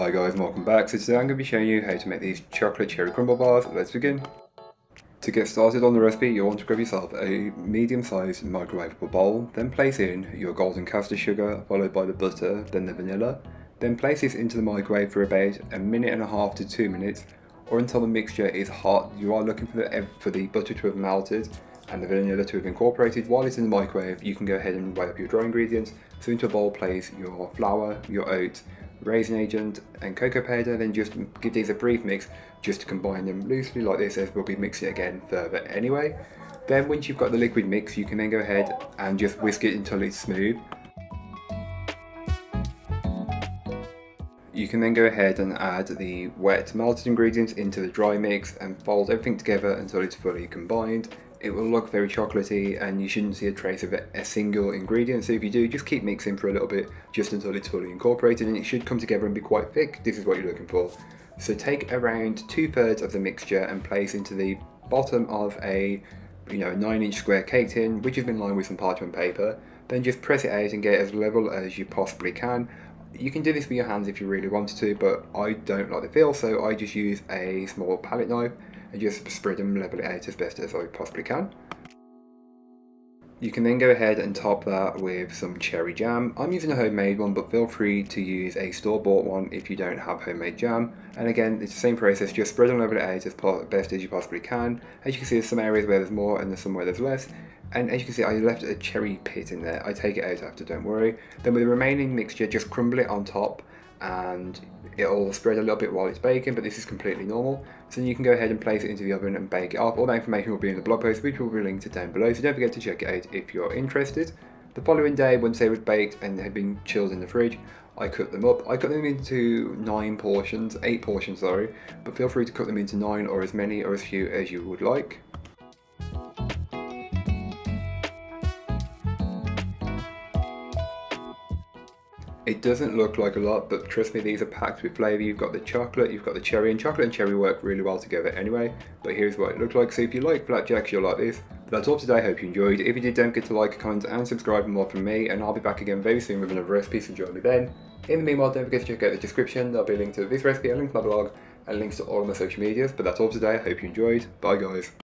Hi guys and welcome back. So today I'm going to be showing you how to make these chocolate cherry crumble bars. Let's begin. To get started on the recipe, you'll want to grab yourself a medium-sized microwavable bowl, then place in your golden caster sugar followed by the butter, then the vanilla. Then place this into the microwave for about 1.5 to 2 minutes or until the mixture is hot. You are looking for the butter to have melted and the vanilla to have incorporated. While it's in the microwave, you can go ahead and weigh up your dry ingredients. So into a bowl place your flour, your oats, raisin agent and cocoa powder, then just give these a brief mix just to combine them loosely like this, as we'll be mixing it again further anyway. Then once you've got the liquid mix, you can then go ahead and just whisk it until it's smooth. You can then go ahead and add the wet melted ingredients into the dry mix and fold everything together until it's fully combined. It will look very chocolatey and you shouldn't see a trace of a single ingredient, so if you do, just keep mixing for a little bit just until it's fully incorporated, and it should come together and be quite thick. This is what you're looking for. So take around 2/3 of the mixture and place into the bottom of a 9-inch square cake tin, which has been lined with some parchment paper. Then just press it out and get as level as you possibly can. You can do this with your hands if you really wanted to, but I don't like the feel, so I just use a small palette knife and just spread them, level it out as best as I possibly can. You can then go ahead and top that with some cherry jam. I'm using a homemade one, but feel free to use a store-bought one if you don't have homemade jam. And again, it's the same process, just spread and level it out as best as you possibly can. As you can see, there's some areas where there's more and there's some where there's less. And as you can see, I left a cherry pit in there. I take it out after, don't worry. Then with the remaining mixture, just crumble it on top and it'll spread a little bit while it's baking, but this is completely normal. So you can go ahead and place it into the oven and bake it up. All that information will be in the blog post, which will be linked down below, so don't forget to check it out if you're interested. The following day, once they were baked and had been chilled in the fridge, I cut them up. I cut them into 8 portions, sorry, but feel free to cut them into 9 or as many or as few as you would like. It doesn't look like a lot, but trust me, these are packed with flavour. You've got the chocolate, you've got the cherry, and chocolate and cherry work really well together anyway. But here's what it looks like. So if you like flapjacks, you'll like this. But that's all today. I hope you enjoyed. If you did, don't forget to like, comment and subscribe for more from me, and I'll be back again very soon with another recipe, so join me then. In the meanwhile, don't forget to check out the description. There'll be a link to this recipe, a link to my blog, and links to all of my social medias. But that's all today. I hope you enjoyed. Bye guys.